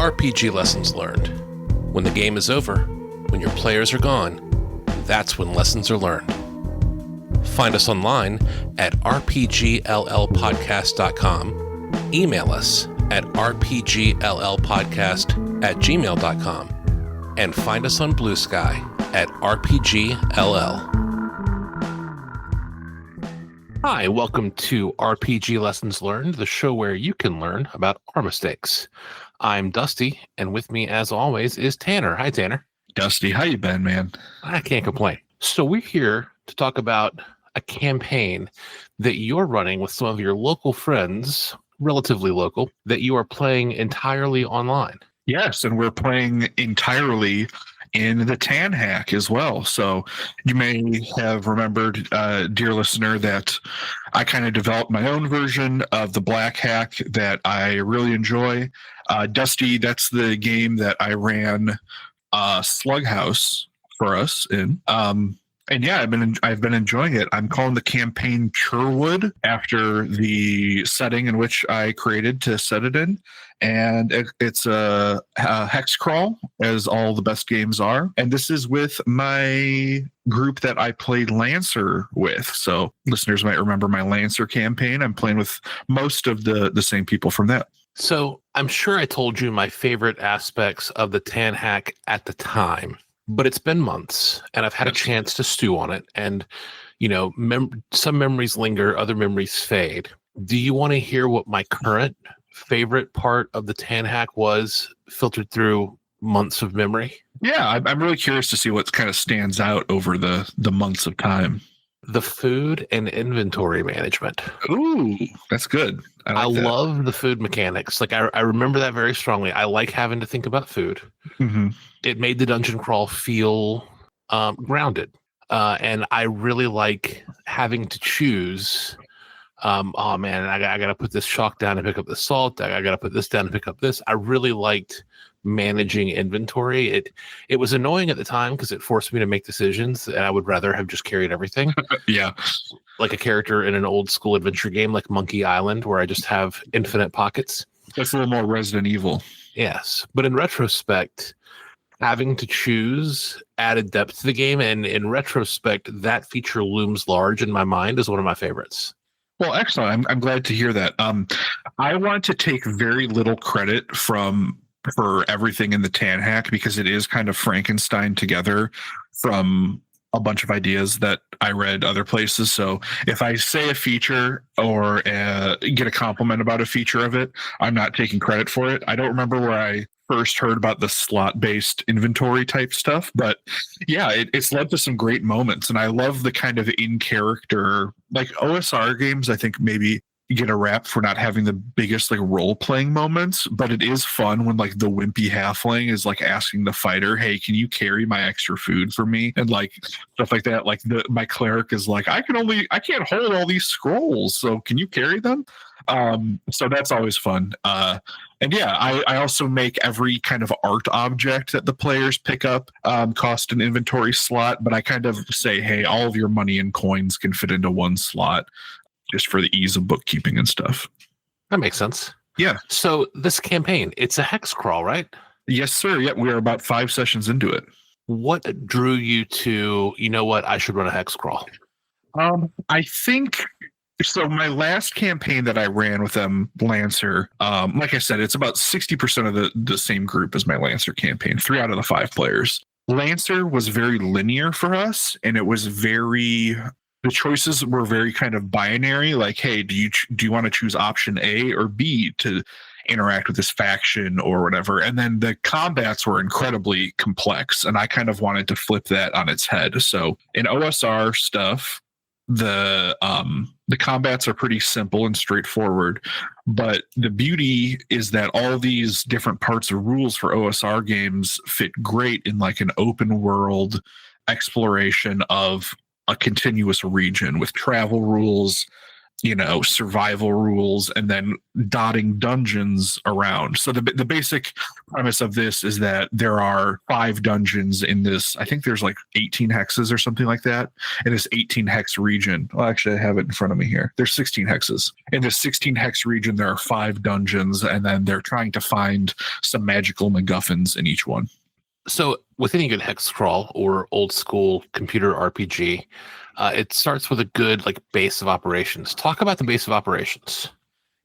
RPG Lessons Learned. When the game is over, when your players are gone, that's when lessons are learned. Find us online at rpgllpodcast.com, email us at rpgllpodcast@gmail.com, and find us on Blue Sky at rpgll. Hi, welcome to RPG Lessons Learned, the show where you can learn about our mistakes. I'm Dusty, and with me, as always, is Tanner. Hi, Tanner. Dusty, how you been, man? I can't complain. So we're here to talk about a campaign that you're running with some of your local friends, relatively local, that you are playing entirely online. Yes, and we're playing entirely in the Tan Hack as well. So you may have remembered, dear listener, that I kind of developed my own version of the Black Hack that I really enjoy. Dusty, that's the game that I ran Slug House for us in. And yeah, I've been enjoying it. I'm calling the campaign Churwood after the setting in which I created to set it in, and it's a hex crawl, as all the best games are. And this is with my group that I played Lancer with. So listeners might remember my Lancer campaign. I'm playing with most of the same people from that. So I'm sure I told you my favorite aspects of the Tan Hack at the time. But it's been months, and I've had a chance to stew on it. And, you know, some memories linger, other memories fade. Do you want to hear what my current favorite part of the Tan Hack was, filtered through months of memory? Yeah, I'm really curious to see what kind of stands out over the months of time. The food and inventory management. Ooh, that's good. I love the food mechanics. Like, I remember that very strongly. I like having to think about food. Mm-hmm. It made the dungeon crawl feel grounded. And I really like having to choose, oh man, I got to put this chalk down and pick up the salt. I got to put this down and pick up this. I really liked managing inventory. It was annoying at the time because it forced me to make decisions, and I would rather have just carried everything. Yeah. Like a character in an old school adventure game like Monkey Island, where I just have infinite pockets. That's a little more Resident Evil. Yes. But in retrospect, having to choose added depth to the game. And in retrospect, that feature looms large in my mind as one of my favorites. Well, excellent. I'm glad to hear that. I want to take very little credit for everything in the Tan Hack, because it is kind of Frankenstein together from a bunch of ideas that I read other places. So if I say a feature or get a compliment about a feature of it, I'm not taking credit for it. I don't remember where I first heard about the slot-based inventory type stuff, but yeah, it's led to some great moments. And I love the kind of in-character, like OSR games, I think maybe get a rap for not having the biggest like role-playing moments, but it is fun when like the wimpy halfling is like asking the fighter, hey, can you carry my extra food for me? And like stuff like that. Like my cleric is like, I can't hold all these scrolls, so can you carry them? So that's always fun. And yeah, I also make every kind of art object that the players pick up cost an inventory slot, but I kind of say, hey, all of your money and coins can fit into one slot, just for the ease of bookkeeping and stuff. That makes sense. Yeah. So this campaign, it's a hex crawl, right? Yes, sir. Yeah, we are about 5 sessions into it. What drew you to, you know what, I should run a hex crawl? I think so. My last campaign that I ran with Lancer, like I said, it's about 60% of the same group as my Lancer campaign, 3 out of the 5 players. Lancer was very linear for us, and it was the choices were very kind of binary. Like, hey, do you want to choose option A or B to interact with this faction or whatever? And then the combats were incredibly complex, and I kind of wanted to flip that on its head. So in OSR stuff, the combats are pretty simple and straightforward, but the beauty is that all these different parts of rules for OSR games fit great in like an open world exploration of a continuous region with travel rules, survival rules, and then dotting dungeons around. So the basic premise of this is that there are 5 dungeons in this. I think there's like 18 hexes or something like that in this 18 hex region. Well, actually, I have it in front of me here. There's 16 hexes. In this 16 hex region, there are 5 dungeons, and then they're trying to find some magical MacGuffins in each one. So with any good hex crawl or old school computer RPG, it starts with a good base of operations. Talk about the base of operations.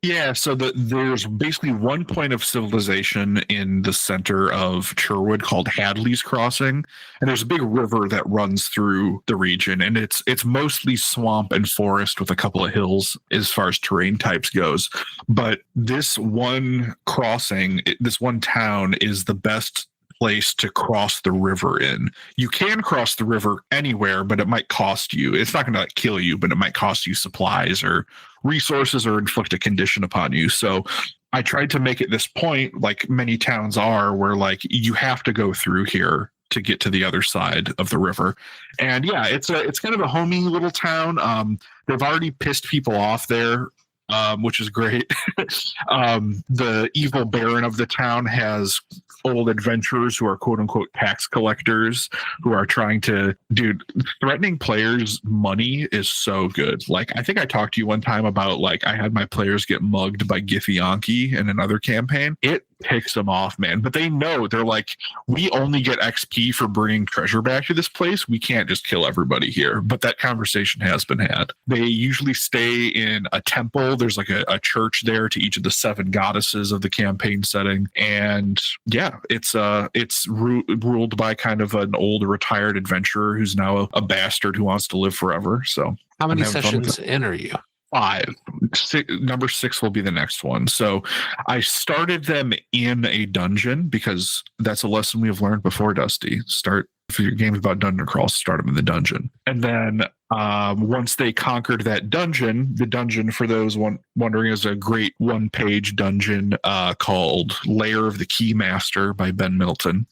Yeah, so there's basically one point of civilization in the center of Churwood called Hadley's Crossing, and there's a big river that runs through the region, and it's mostly swamp and forest with a couple of hills as far as terrain types goes. But this one crossing, this one town is the best place to cross the river in. You can cross the river anywhere, but it might cost you. It's not going to kill you, but it might cost you supplies or resources or inflict a condition upon you. So I tried to make it this point, like many towns are, where you have to go through here to get to the other side of the river. And yeah, it's kind of a homey little town. They've already pissed people off there, which is great. The evil baron of the town has old adventurers who are quote unquote tax collectors who are trying to, threatening players' money is so good. I think I talked to you one time about I had my players get mugged by Githyanki in another campaign. It picks them off, man. But they know, they're we only get XP for bringing treasure back to this place. We can't just kill everybody here. But that conversation has been had. They usually stay in a temple. There's a church there to each of the 7 goddesses of the campaign setting. And yeah, it's ruled by kind of an old retired adventurer who's now a bastard who wants to live forever. So how many sessions in are you? 5. Number 6 will be the next one. So I started them in a dungeon because that's a lesson we have learned before, Dusty. If your game's about dungeon crawls, start them in the dungeon. And then once they conquered that dungeon, the dungeon, for those wondering, is a great 1-page dungeon called Lair of the Keymaster by Ben Milton.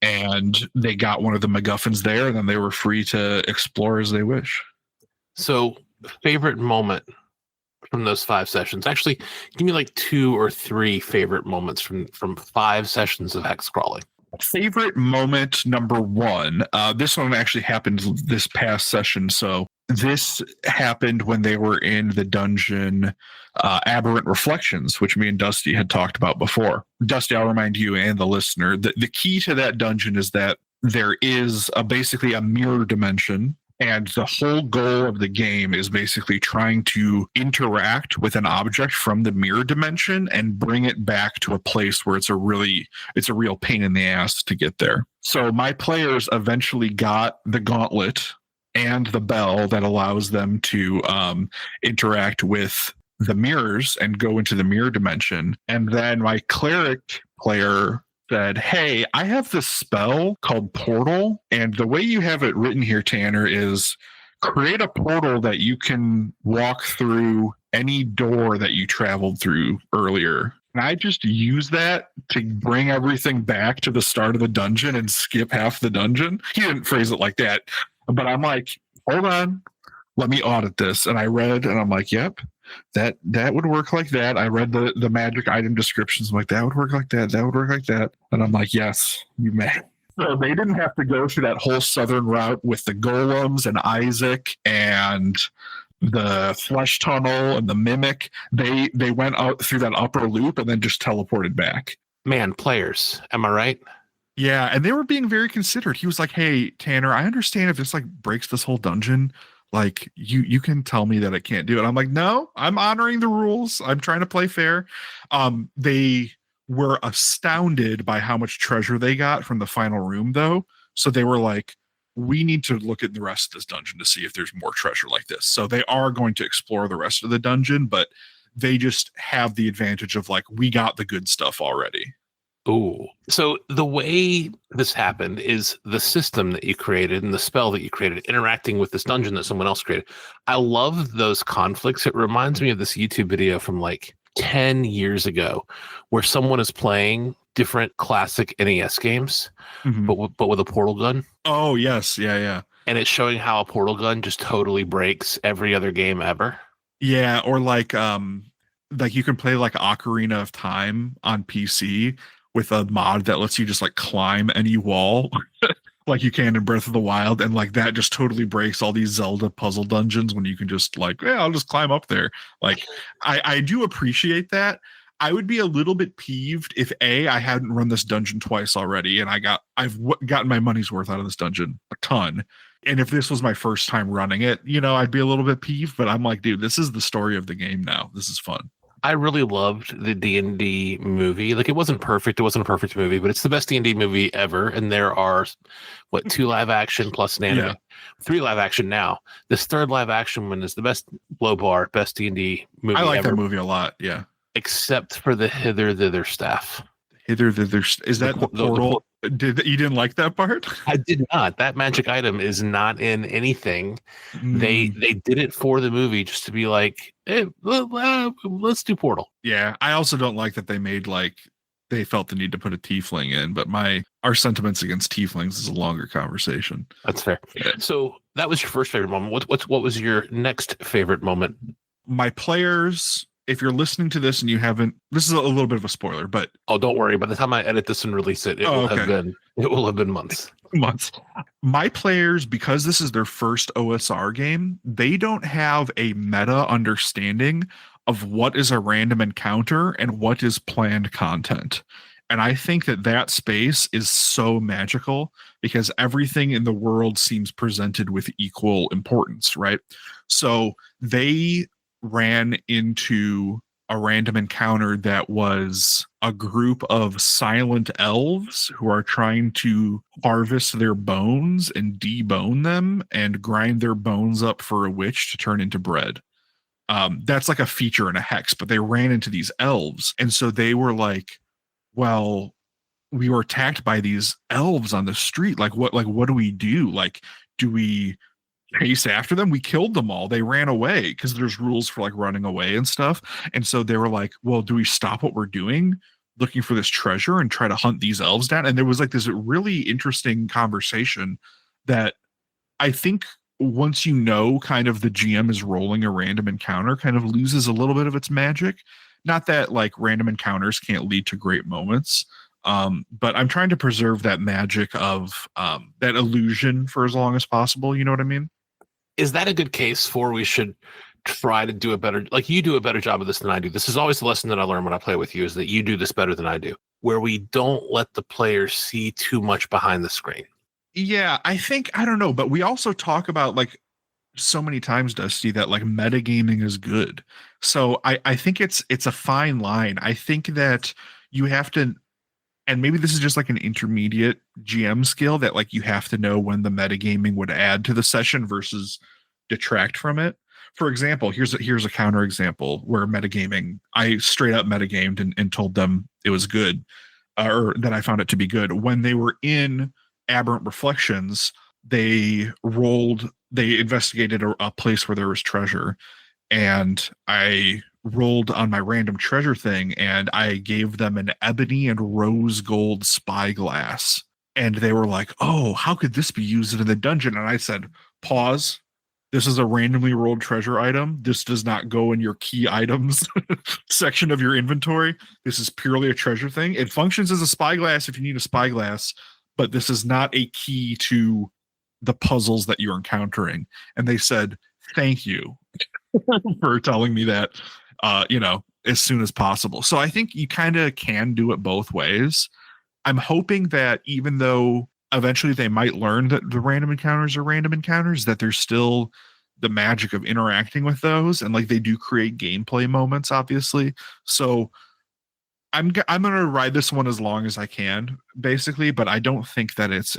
And they got one of the MacGuffins there, and then they were free to explore as they wish. So favorite moment from those 5 sessions? Actually, give me 2 or 3 favorite moments from 5 sessions of hex crawling. Favorite moment number 1. This one actually happened this past session. So this happened when they were in the dungeon Abberant Reflections, which me and Dusty had talked about before. Dusty, I'll remind you and the listener that the key to that dungeon is that there is basically a mirror dimension. And the whole goal of the game is basically trying to interact with an object from the mirror dimension and bring it back to a place where it's a real pain in the ass to get there. So my players eventually got the gauntlet and the bell that allows them to interact with the mirrors and go into the mirror dimension. And then my cleric player said, hey, I have this spell called Portal, and the way you have it written here, Tanner, is create a portal that you can walk through any door that you traveled through earlier. And I just use that to bring everything back to the start of the dungeon and skip half the dungeon. He didn't phrase it like that, but I'm like, hold on, let me audit this. And I read, and I'm like, yep, that would work like that. I read the magic item descriptions. I'm like, that would work like that. That would work like that. And I'm like, yes, you may. So they didn't have to go through that whole southern route with the golems and Isaac and the flesh tunnel and the mimic. They went out through that upper loop and then just teleported back. Man, players, am I right? Yeah, and they were being very considerate. He was like, hey, Tanner, I understand if this breaks this whole dungeon. You can tell me that I can't do it. I'm like, no, I'm honoring the rules. I'm trying to play fair. They were astounded by how much treasure they got from the final room, though. So they were like, we need to look at the rest of this dungeon to see if there's more treasure like this. So they are going to explore the rest of the dungeon, but they just have the advantage of we got the good stuff already. Ooh. So the way this happened is the system that you created and the spell that you created interacting with this dungeon that someone else created. I love those conflicts. It reminds me of this YouTube video from 10 years ago where someone is playing different classic NES games, but with a portal gun. Oh, yes. Yeah. And it's showing how a portal gun just totally breaks every other game ever. Yeah, or like you can play like Ocarina of Time on PC with a mod that lets you just like climb any wall like you can in Breath of the Wild, and like that just totally breaks all these Zelda puzzle dungeons when you can just like, yeah, I'll just climb up there. Like I do appreciate that. I would be a little bit peeved if I hadn't run this dungeon twice already, and I've gotten my money's worth out of this dungeon a ton. And if this was my first time running it, I'd be a little bit peeved. But I'm like, dude, this is the story of the game now. This is fun. I really loved the D&D movie. Like, it wasn't perfect. It wasn't a perfect movie, but it's the best D&D movie ever. And there are, 2 live action plus an anime? Yeah. 3 live action now. This 3rd live action one is the best low bar, best D&D movie I like ever, that movie a lot. Yeah. except for the Hither Thither staff. Hither Thither. Is that the portal? You didn't like that part? I did not. That magic item is not in anything. They did it for the movie just to be like, hey, let's do Portal. Yeah, I also don't like that they made they felt the need to put a tiefling in, but our sentiments against tieflings is a longer conversation. That's fair. Yeah. So that was your first favorite moment. What was your next favorite moment? My players, if you're listening to this and you haven't, this is a little bit of a spoiler, but Don't worry. By the time I edit this and release it, it will have been months. My players, because this is their first OSR game, they don't have a meta understanding of what is a random encounter and what is planned content. And I think that space is so magical because everything in the world seems presented with equal importance, right? So they ran into a random encounter that was a group of silent elves who are trying to harvest their bones and debone them and grind their bones up for a witch to turn into bread. That's like a feature in a hex, but they ran into these elves. And so they were like, well, we were attacked by these elves on the street. What do we do? Like, do we chase after them? We killed them all. They ran away because there's rules for like running away and stuff. And so they were like, well, do we stop what we're doing, looking for this treasure and try to hunt these elves down? And there was like this really interesting conversation that I think once kind of the GM is rolling a random encounter kind of loses a little bit of its magic. Not that like random encounters can't lead to great moments. But I'm trying to preserve that magic of that illusion for as long as possible. You know what I mean? Is that a good case for we should try to do a better, like you do a better job of this than I do? This is always the lesson that I learn when I play with you, is that you do this better than I do, where we don't let the players see too much behind the screen. Yeah, I don't know, but we also talk about like so many times, Dusty, that like metagaming is good. So I think it's a fine line. I think that you have to, and maybe this is just like an intermediate GM skill, that like you have to know when the metagaming would add to the session versus detract from it. For example, here's a counter example where metagaming, I straight up metagamed and told them it was good, or that I found it to be good. When they were in Abberant Reflections, they investigated a place where there was treasure, and I rolled on my random treasure thing and I gave them an ebony and rose gold spyglass, and they were like, oh, how could this be used in the dungeon? And I said, pause, this is a randomly rolled treasure item. This does not go in your key items section of your inventory. This is purely a treasure thing. It functions as a spyglass if you need a spyglass, but this is not a key to the puzzles that you're encountering. And they said, thank you for telling me that, as soon as possible. So I think you kind of can do it both ways. I'm hoping that even though eventually they might learn that the random encounters are random encounters, that there's still the magic of interacting with those. And like they do create gameplay moments, obviously. So I'm going to ride this one as long as I can, basically, but I don't think that it's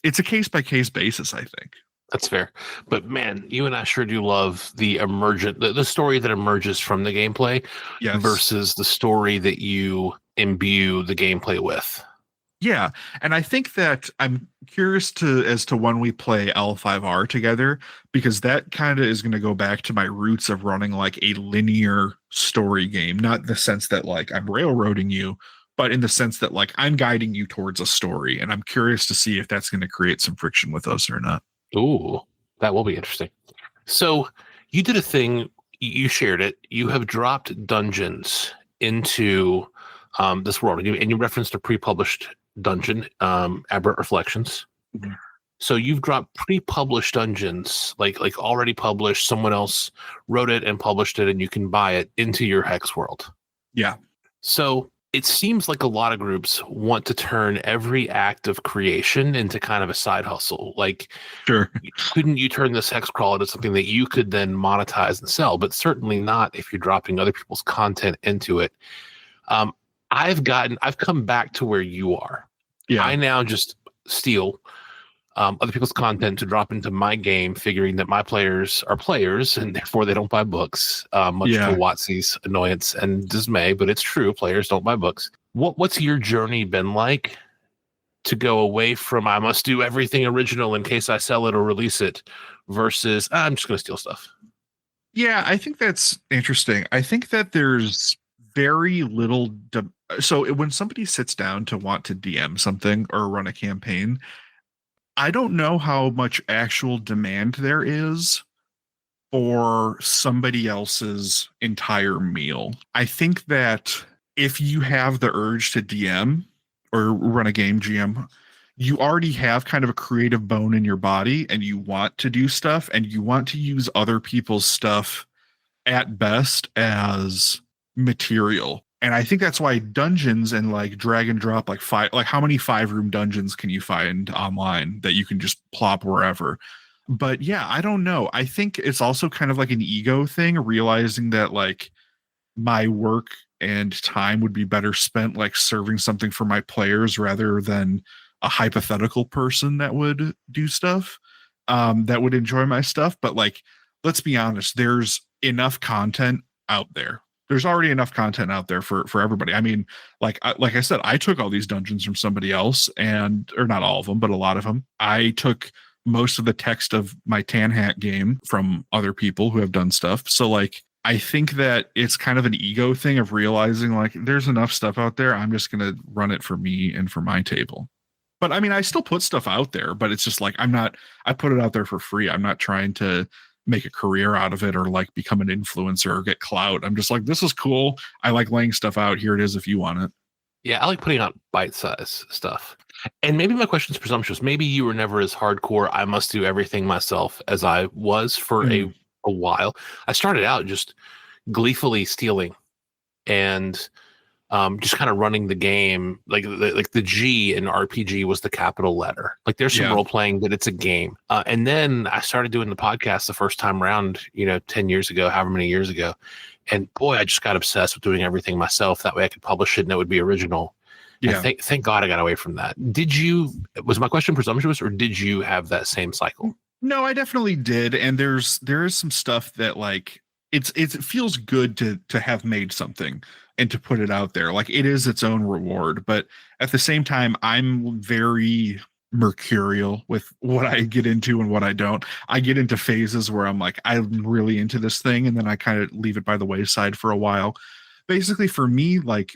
it's a case by case basis, I think. That's fair. But man, you and I sure do love the the story that emerges from the gameplay, yes, versus the story that you imbue the gameplay with. Yeah. And I think that I'm curious as to when we play L5R together, because that kind of is going to go back to my roots of running like a linear story game, not in the sense that like I'm railroading you, but in the sense that like I'm guiding you towards a story. And I'm curious to see if that's going to create some friction with us or not. Ooh, that will be interesting. So You did a thing, you shared it. You have dropped dungeons into this world, and you referenced a pre-published dungeon, Abberant Reflections. Mhm. So you've dropped pre-published dungeons, like already published. Someone else wrote it and published it, and you can buy it into your Hex world. Yeah. So it seems like a lot of groups want to turn every act of creation into kind of a side hustle. Like, Sure. couldn't you turn this hex crawl into something that you could then monetize and sell? But certainly not if you're dropping other people's content into it. I've come back to where you are. Yeah. I now just steal other people's content to drop into my game, figuring that my players are players and therefore they don't buy books, much to WotC's annoyance and dismay, but it's true. Players don't buy books. What's your journey been like to go away from I must do everything original in case I sell it or release it versus I'm just going to steal stuff? Yeah, I think that's interesting. I think that there's very little. So when somebody sits down to want to DM something or run a campaign, I don't know how much actual demand there is for somebody else's entire meal. I think that if you have the urge to DM or run a game GM, you already have kind of a creative bone in your body and you want to do stuff and you want to use other people's stuff at best as material. And I think that's why dungeons and like drag and drop, like how many 5-room dungeons can you find online that you can just plop wherever? But yeah, I don't know. I think it's also kind of like an ego thing, realizing that like my work and time would be better spent like serving something for my players rather than a hypothetical person that would do stuff, that would enjoy my stuff. But like, let's be honest, there's enough content out there. There's already enough content out there for everybody. I mean, like I said, I took all these dungeons from somebody else, or not all of them, but a lot of them. I took most of the text of my Tan Hat game from other people who have done stuff. So like, I think that it's kind of an ego thing of realizing like there's enough stuff out there. I'm just going to run it for me and for my table. But I mean, I still put stuff out there, but it's just like, I put it out there for free. I'm not trying to make a career out of it or like become an influencer or get clout. I'm just like, this is cool. I like laying stuff out. Here it is if you want it. Yeah, I like putting out bite-sized stuff. And maybe my question's presumptuous. Maybe you were never as hardcore, I must do everything myself as I was for a while. I started out just gleefully stealing and just kind of running the game. Like the G in RPG was the capital letter. Like there's some role playing, but it's a game. And then I started doing the podcast the first time around, 10 years ago, however many years ago. And boy, I just got obsessed with doing everything myself. That way I could publish it and it would be original. Yeah. Thank God I got away from that. Was my question presumptuous or did you have that same cycle? No, I definitely did. And there is some stuff that like, it feels good to have made something and to put it out there. Like it is its own reward. But at the same time, I'm very mercurial with what I get into and what I don't. I get into phases where I'm like, I'm really into this thing. And then I kind of leave it by the wayside for a while. Basically for me, like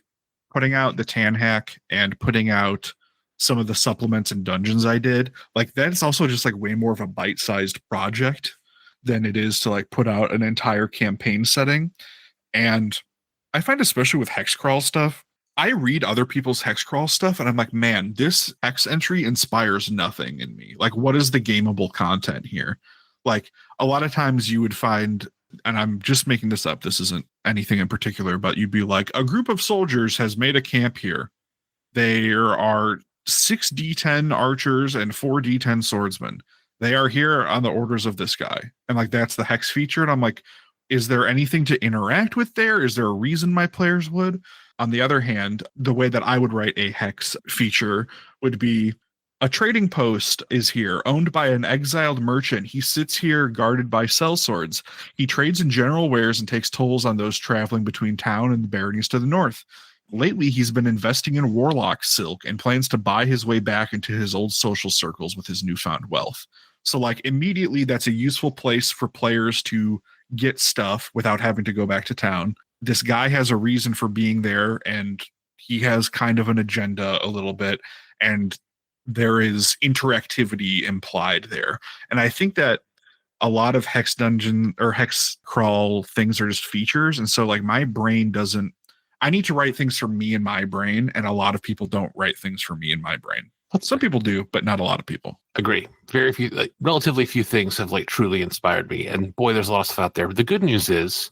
putting out the Tan Hack and putting out some of the supplements and dungeons I did, like that's also just like way more of a bite-sized project than it is to like put out an entire campaign setting. And I find, especially with hex crawl stuff, I read other people's hex crawl stuff and I'm like, man, this hex entry inspires nothing in me. Like, what is the gameable content here? Like a lot of times you would find, and I'm just making this up, this isn't anything in particular, but you'd be like, a group of soldiers has made a camp here. There are 6 D10 archers and 4 D10 swordsmen. They are here on the orders of this guy. And like, that's the hex feature. And I'm like, is there anything to interact with there? Is there a reason my players would? On the other hand, the way that I would write a hex feature would be a trading post is here, owned by an exiled merchant. He sits here guarded by sellswords. He trades in general wares and takes tolls on those traveling between town and the baronies to the north. Lately, he's been investing in warlock silk and plans to buy his way back into his old social circles with his newfound wealth. So like immediately that's a useful place for players to get stuff without having to go back to town. This guy has a reason for being there and he has kind of an agenda a little bit, and there is interactivity implied there. And I think that a lot of hex dungeon or hex crawl things are just features. And so like my brain doesn't, I need to write things for me in my brain. And a lot of people don't write things for me in my brain. Some people do, but not a lot of people. Agree. Very few, like, relatively few things have like truly inspired me. And boy, there's a lot of stuff out there. But the good news is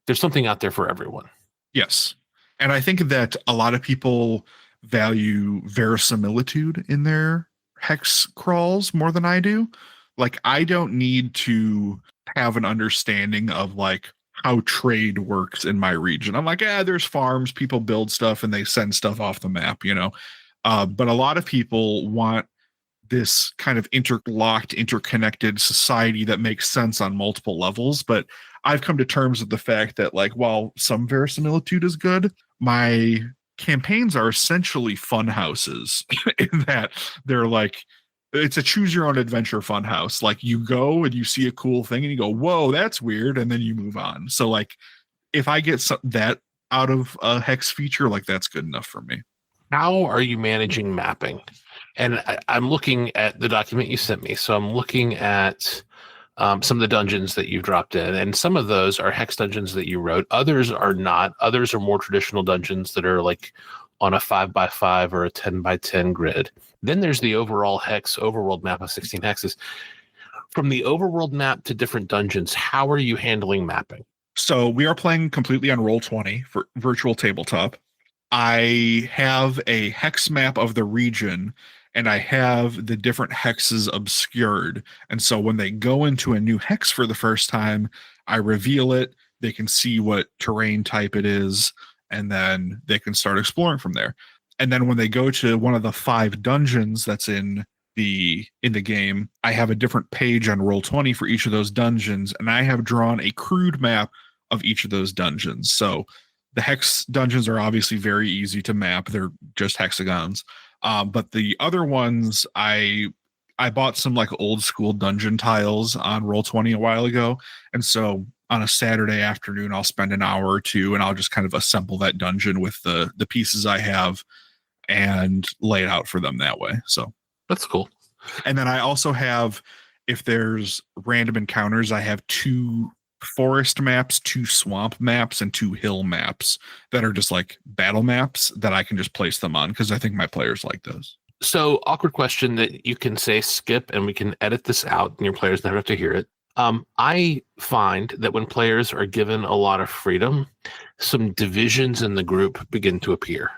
there's something out there for everyone. Yes. And I think that a lot of people value verisimilitude in their hex crawls more than I do. Like, I don't need to have an understanding of like how trade works in my region. I'm like, there's farms, people build stuff and they send stuff off the map, you know. But a lot of people want this kind of interlocked, interconnected society that makes sense on multiple levels. But I've come to terms with the fact that, like, while some verisimilitude is good, my campaigns are essentially fun houses in that they're like, it's a choose your own adventure fun house. Like, you go and you see a cool thing and you go, whoa, that's weird. And then you move on. So like, if I get that out of a hex feature, like, that's good enough for me. How are you managing mapping? And I'm looking at the document you sent me. So I'm looking at some of the dungeons that you've dropped in. And some of those are hex dungeons that you wrote. Others are not. Others are more traditional dungeons that are like on a 5x5 or a 10x10 grid. Then there's the overall hex overworld map of 16 hexes. From the overworld map to different dungeons, how are you handling mapping? So we are playing completely on Roll20 for virtual tabletop. I have a hex map of the region and I have the different hexes obscured. And so when they go into a new hex for the first time, I reveal it. They can see what terrain type it is, and then they can start exploring from there. And then when they go to one of the 5 dungeons that's in the game, I have a different page on Roll20 for each of those dungeons, and I have drawn a crude map of each of those dungeons. So the hex dungeons are obviously very easy to map. They're just hexagons. But the other ones, I bought some like old school dungeon tiles on Roll20 a while ago. And so on a Saturday afternoon, I'll spend an hour or two and I'll just kind of assemble that dungeon with the pieces I have and lay it out for them that way. So that's cool. And then I also have, if there's random encounters, I have 2 forest maps, 2 swamp maps, and 2 hill maps that are just like battle maps that I can just place them on because I think my players like those. So, awkward question that you can say skip and we can edit this out and your players never have to hear it. I find that when players are given a lot of freedom, some divisions in the group begin to appear.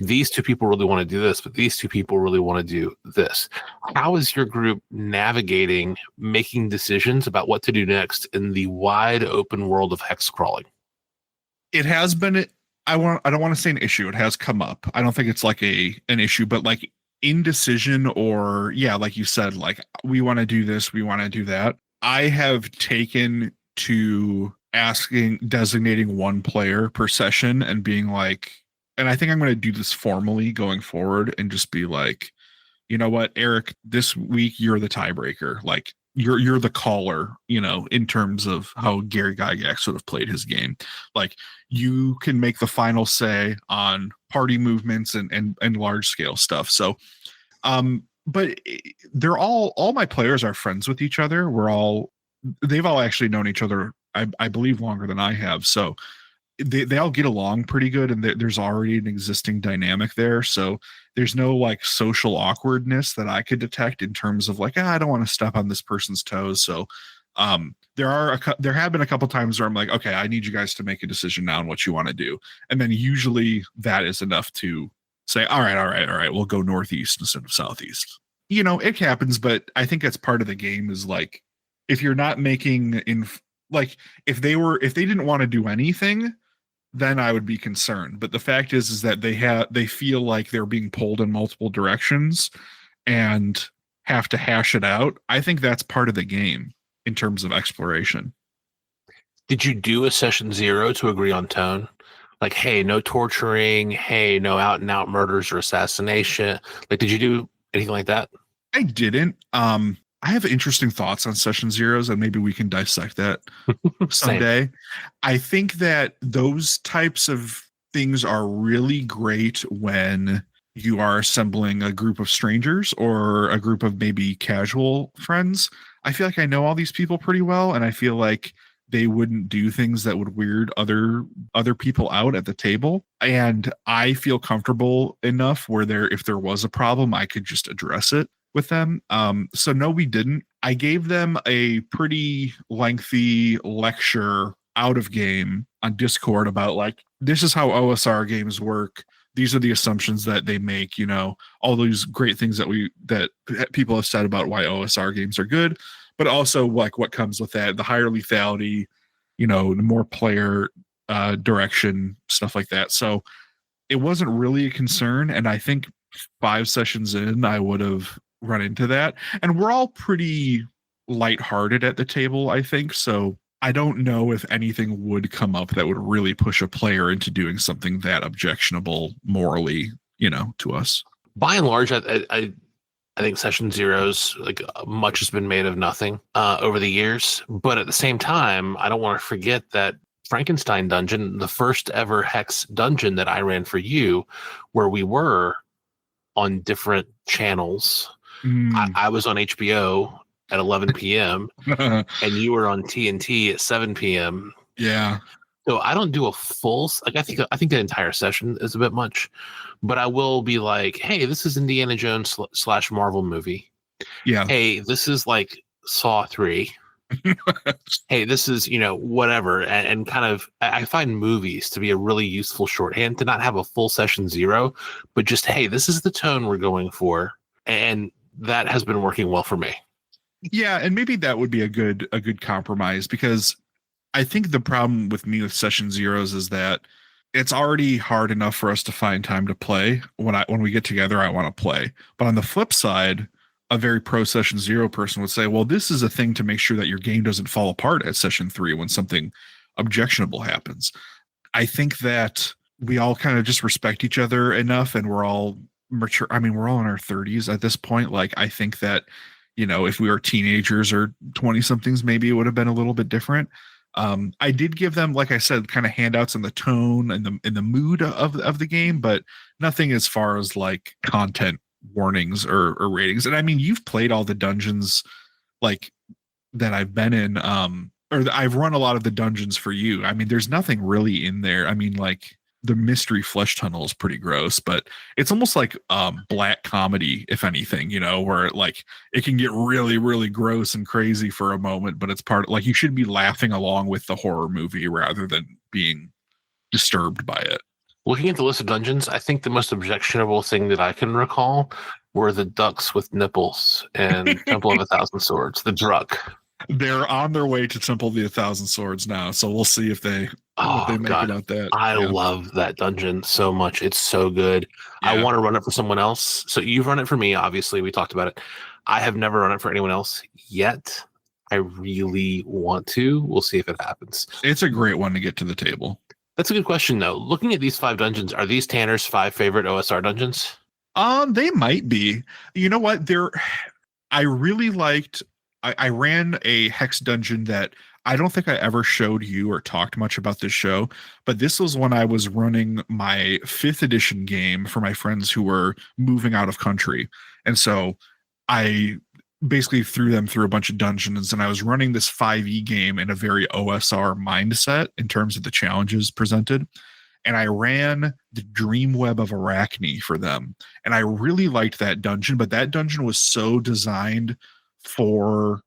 These 2 people really want to do this, but these 2 people really want to do this. How is your group navigating making decisions about what to do next in the wide open world of hex crawling? It has been, I don't want to say an issue. It has come up. I don't think it's like an issue, but like indecision or, yeah, like you said, like we want to do this, we want to do that. I have taken to designating 1 player per session and being like, and I think I'm going to do this formally going forward and just be like, you know what, Eric, this week you're the tiebreaker. Like you're the caller, you know, in terms of how Gary Gygax sort of played his game. Like you can make the final say on party movements and large scale stuff. So, but they're all my players are friends with each other. They've all actually known each other, I believe, longer than I have. So they all get along pretty good, and there's already an existing dynamic there. So there's no like social awkwardness that I could detect in terms of like, I don't want to step on this person's toes. So there have been a couple times where I'm like, okay, I need you guys to make a decision now on what you want to do. And then usually that is enough to say, all right, we'll go northeast instead of southeast. You know, it happens, but I think that's part of the game is like, if you're not making like if they didn't want to do anything, then I would be concerned. But the fact is that they feel like they're being pulled in multiple directions and have to hash it out. I think that's part of the game in terms of exploration. Did you do a session 0 to agree on tone? Like, hey, no torturing. Hey, no out and out murders or assassination. Like, did you do anything like that? I didn't. I have interesting thoughts on session 0s, and maybe we can dissect that someday. I think that those types of things are really great when you are assembling a group of strangers or a group of maybe casual friends, I feel like I know all these people pretty well, and I feel like they wouldn't do things that would weird other people out at the table. And I feel comfortable enough where if there was a problem, I could just address it with them. So no, we didn't. I gave them a pretty lengthy lecture out of game on Discord about like, this is how OSR games work. These are the assumptions that they make, all those great things that people have said about why OSR games are good, but also like what comes with that, the higher lethality, the more player direction, stuff like that. So it wasn't really a concern. And I think 5 sessions in, I would have run into that. And we're all pretty lighthearted at the table, I think. So I don't know if anything would come up that would really push a player into doing something that objectionable morally, to us. By and large, I think session zeros, like much has been made of nothing over the years. But at the same time, I don't want to forget that Frankenstein dungeon, the first ever Hex dungeon that I ran for you, where we were on different channels. I was on HBO at 11 p.m. and you were on TNT at 7 p.m. Yeah. So I don't do a full, like I think the entire session is a bit much, but I will be like, hey, this is Indiana Jones / Marvel movie. Yeah. Hey, this is like Saw 3. Hey, this is, whatever. And kind of, I find movies to be a really useful shorthand to not have a full session zero, but just, hey, this is the tone we're going for. And that has been working well for me. Yeah. And maybe that would be a good compromise, because I think the problem with me with session zeros is that it's already hard enough for us to find time to play. When we get together, I want to play. But on the flip side, a very pro session zero person would say, well, this is a thing to make sure that your game doesn't fall apart at session 3 when something objectionable happens. I think that we all kind of just respect each other enough, and we're all mature. I mean, we're all in our 30s at this point. Like, I think that, if we were teenagers or 20 somethings, maybe it would have been a little bit different. I did give them, like I said, kind of handouts on the tone and the mood of the game, but nothing as far as like content warnings or ratings. And I mean, you've played all the dungeons like that I've been in, or I've run a lot of the dungeons for you. I mean, there's nothing really in there. I mean, like the mystery flesh tunnel is pretty gross, but it's almost like black comedy, if anything, where like it can get really, really gross and crazy for a moment, but it's part like you should be laughing along with the horror movie rather than being disturbed by it. Looking at the list of dungeons, I think the most objectionable thing that I can recall were the ducks with nipples and Temple of 1,000 Swords, the druk. They're on their way to Temple of the 1,000 Swords now, so we'll see if they make it out that. I love that dungeon so much. It's so good. Yeah. I want to run it for someone else. So you've run it for me, obviously. We talked about it. I have never run it for anyone else yet. I really want to. We'll see if it happens. It's a great one to get to the table. That's a good question, though. Looking at these 5 dungeons, are these Tanner's 5 favorite OSR dungeons? They might be. You know what? I really liked. I ran a Hex dungeon that I don't think I ever showed you or talked much about this show, but this was when I was running my 5th edition game for my friends who were moving out of country. And so I basically threw them through a bunch of dungeons, and I was running this 5e game in a very OSR mindset in terms of the challenges presented. And I ran the Dream Web of Arachne for them. And I really liked that dungeon, but that dungeon was so designed for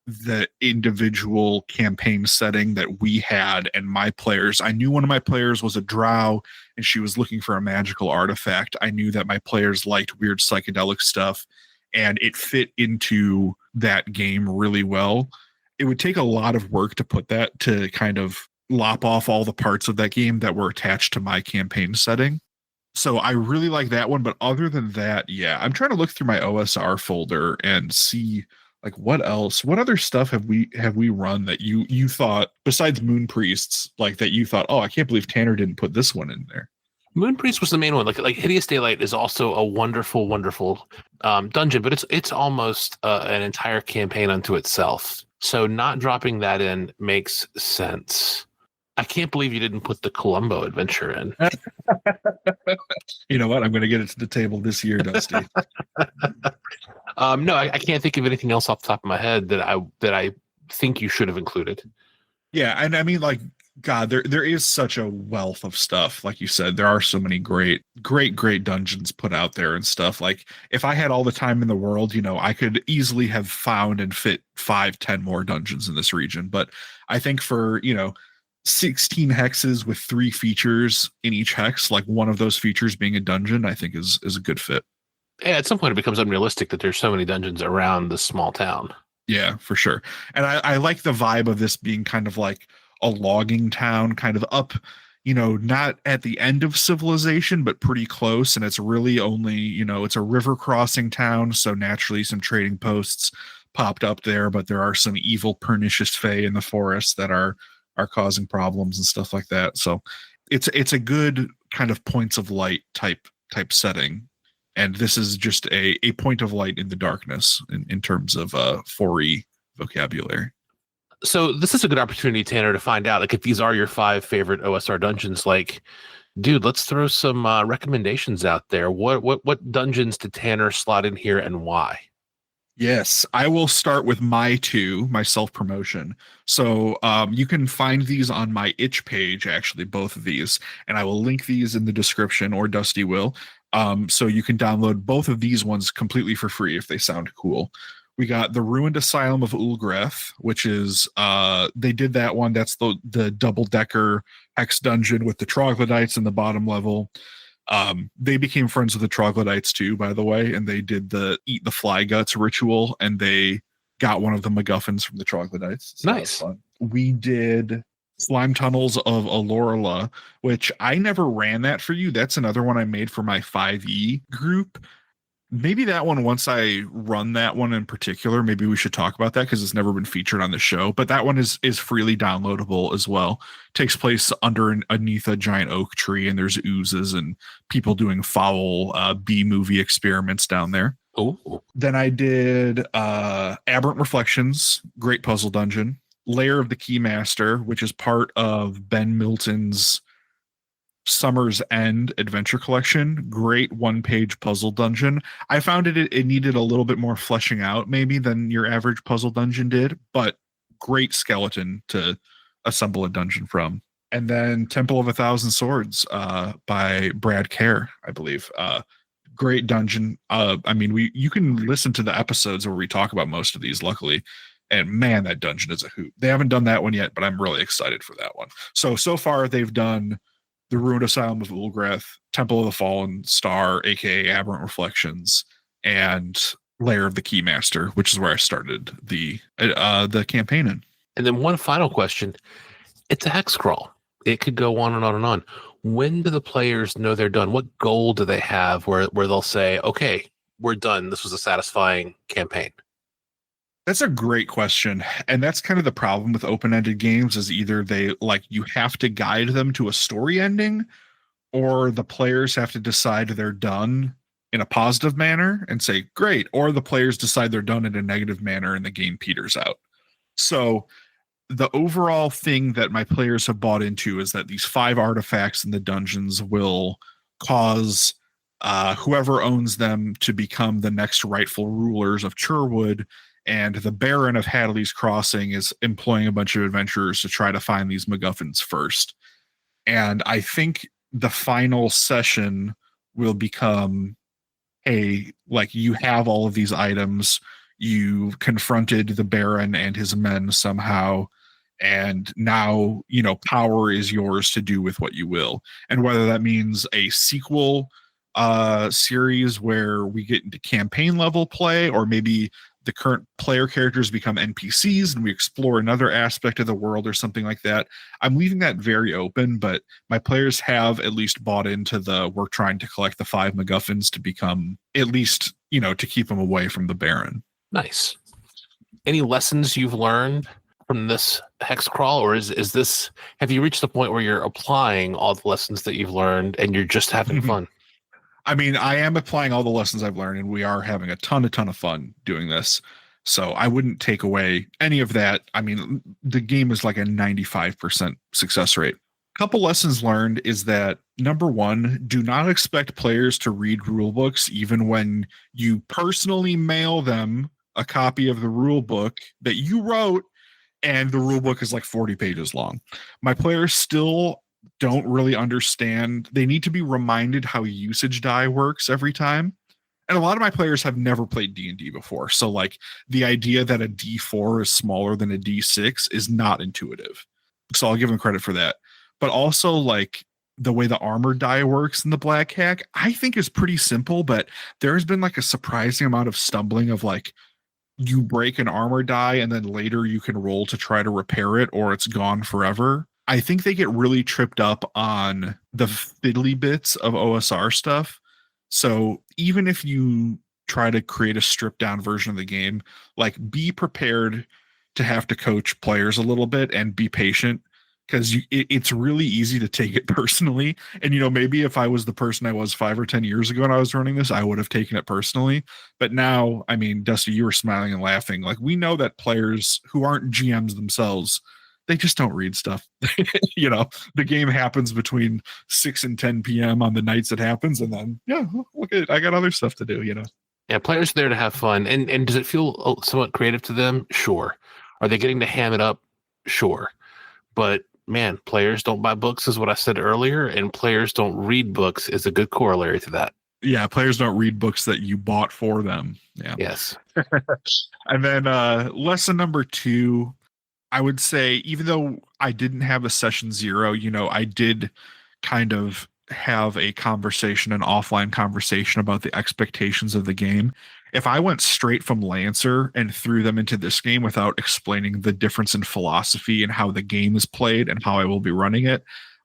the individual campaign setting that we had and my players. I knew one of my players was a drow and she was looking for a magical artifact. I knew that my players liked weird psychedelic stuff, and it fit into that game really well. It would take a lot of work to put that, to kind of lop off all the parts of that game that were attached to my campaign setting. So I really like that one. But other than that, yeah, I'm trying to look through my OSR folder and see like what other stuff have we run that you thought, besides Moon Priests, like that you thought, oh, I can't believe Tanner didn't put this one in there. Moon Priest was the main one. Like Hideous Daylight is also a wonderful, wonderful dungeon, but it's almost an entire campaign unto itself. So not dropping that in makes sense. I can't believe you didn't put the Columbo adventure in. You know what? I'm going to get it to the table this year, Dusty. No, I can't think of anything else off the top of my head that I think you should have included. Yeah, and I mean, like, God, there is such a wealth of stuff. Like you said, there are so many great dungeons put out there and stuff. Like, if I had all the time in the world, you know, I could easily have found and fit 5-10 more dungeons in this region. But I think for, you know, 16 hexes with 3 features in each hex, like one of those features being a dungeon, I think is a good fit. Yeah, at some point it becomes unrealistic that there's so many dungeons around this small town. Yeah, for sure. And I like the vibe of this being kind of like a logging town, kind of up, you know, not at the end of civilization, but pretty close. And it's really only, you know, it's a river crossing town. So naturally some trading posts popped up there, but there are some evil pernicious fae in the forest that are causing problems and stuff like that. So it's a good kind of points of light type setting. And this is just a point of light in the darkness in terms of 4E vocabulary. So this is a good opportunity, Tanner, to find out, like, if these are your 5 favorite OSR dungeons. Like, dude, let's throw some recommendations out there. What dungeons did Tanner slot in here and why? Yes, I will start with my self-promotion. So you can find these on my itch page, actually, both of these, and I will link these in the description, or Dusty will. So you can download both of these ones completely for free if they sound cool. We got the Ruined Asylum of Ulgreth, which is they did that one. That's the double-decker hex dungeon with the troglodytes in the bottom level. They became friends with the troglodytes too, by the way, and they did the eat the fly guts ritual, and they got one of the MacGuffins from the troglodytes. So nice. We did Slime Tunnels of Alorla, which I never ran that for you. That's another one I made for my 5E group. Maybe that one, once I run that one in particular, maybe we should talk about that because it's never been featured on the show. But that one is freely downloadable as well. Takes place underneath a giant oak tree, and there's oozes and people doing foul B-movie experiments down there. Oh. Then I did Abberant Reflections, great puzzle dungeon. Lair of the Keymaster, which is part of Ben Milton's Summer's End adventure collection. Great one-page puzzle dungeon. I found it needed a little bit more fleshing out maybe than your average puzzle dungeon did, but great skeleton to assemble a dungeon from. And then Temple of a Thousand Swords by Brad Kerr, I believe. Great dungeon. I mean, you can listen to the episodes where we talk about most of these, luckily. And man, that dungeon is a hoot. They haven't done that one yet, but I'm really excited for that one. So far they've done the Ruined Asylum of Ulgreth, Temple of the Fallen Star, aka Abberant Reflections, and Lair of the Keymaster, which is where I started the campaign in. And then one final question. It's a hex crawl. It could go on and on and on. When do the players know they're done? What goal do they have where they'll say, okay, we're done. This was a satisfying campaign? That's a great question. And that's kind of the problem with open-ended games is either they you have to guide them to a story ending, or the players have to decide they're done in a positive manner and say, great, or the players decide they're done in a negative manner and the game peters out. So the overall thing that my players have bought into is that these 5 artifacts in the dungeons will cause whoever owns them to become the next rightful rulers of Churwood. And the Baron of Hadley's Crossing is employing a bunch of adventurers to try to find these MacGuffins first. And I think the final session will become, hey, you have all of these items, you confronted the Baron and his men somehow, and now, power is yours to do with what you will. And whether that means a sequel series where we get into campaign level play, or maybe the current player characters become NPCs and we explore another aspect of the world or something like that. I'm leaving that very open, but my players have at least bought into we're trying to collect the 5 MacGuffins to become, at least, to keep them away from the Baron. Nice. Any lessons you've learned from this hex crawl, or is this, have you reached the point where you're applying all the lessons that you've learned and you're just having fun? I mean, I am applying all the lessons I've learned, and we are having a ton of fun doing this. So I wouldn't take away any of that. I mean, the game is like a 95% success rate. Couple lessons learned is that number one, do not expect players to read rule books even when you personally mail them a copy of the rule book that you wrote and the rule book is like 40 pages long. My players still don't really understand. They need to be reminded how usage die works every time. And a lot of my players have never played D&D before. So like the idea that a D4 is smaller than a D6 is not intuitive. So I'll give them credit for that. But also like the way the armor die works in the Black Hack, I think is pretty simple, but there's been like a surprising amount of stumbling of like you break an armor die and then later you can roll to try to repair it or it's gone forever. I think they get really tripped up on the fiddly bits of OSR stuff. So even if you try to create a stripped down version of the game, like be prepared to have to coach players a little bit and be patient, because it's really easy to take it personally. And, you know, maybe if I was the person I was 5 or 10 years ago and I was running this, I would have taken it personally. But now, I mean, Dusty, you were smiling and laughing. Like, we know that players who aren't GMs themselves, they just don't read stuff. You know, the game happens between 6 and 10 p.m. on the nights it happens. And then, yeah, look at it. I got other stuff to do, you know. Yeah, players are there to have fun. And does it feel somewhat creative to them? Sure. Are they getting to ham it up? Sure. But man, players don't buy books is what I said earlier, and players don't read books is a good corollary to that. Yeah, players don't read books that you bought for them. Yeah. Yes. And then lesson number 2, I would say, even though I didn't have a session 0, you know, I did kind of have a conversation, an offline conversation about the expectations of the game. If I went straight from Lancer and threw them into this game without explaining the difference in philosophy and how the game is played and how I will be running it,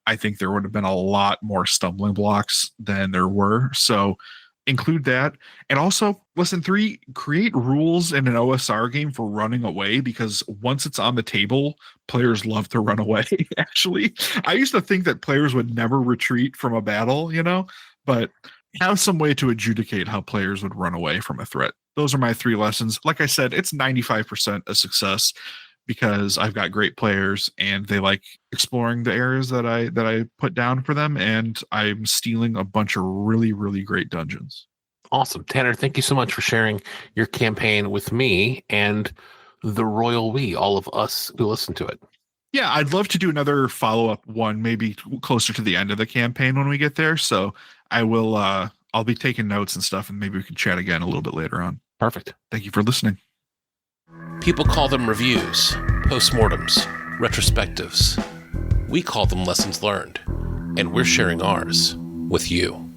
I think there would have been a lot more stumbling blocks than there were. So include that. And also, lesson 3, create rules in an OSR game for running away, because once it's on the table, players love to run away, actually. I used to think that players would never retreat from a battle, you know, but have some way to adjudicate how players would run away from a threat. Those are my 3 lessons. Like I said, it's 95% a success because I've got great players and they like exploring the areas that I put down for them, and I'm stealing a bunch of really, really great dungeons. Awesome. Tanner, thank you so much for sharing your campaign with me and the Royal We, all of us who listen to it. Yeah, I'd love to do another follow-up one, maybe closer to the end of the campaign when we get there. So I will, I'll be taking notes and stuff, and maybe we can chat again a little bit later on. Perfect. Thank you for listening. People call them reviews, postmortems, retrospectives. We call them lessons learned, and we're sharing ours with you.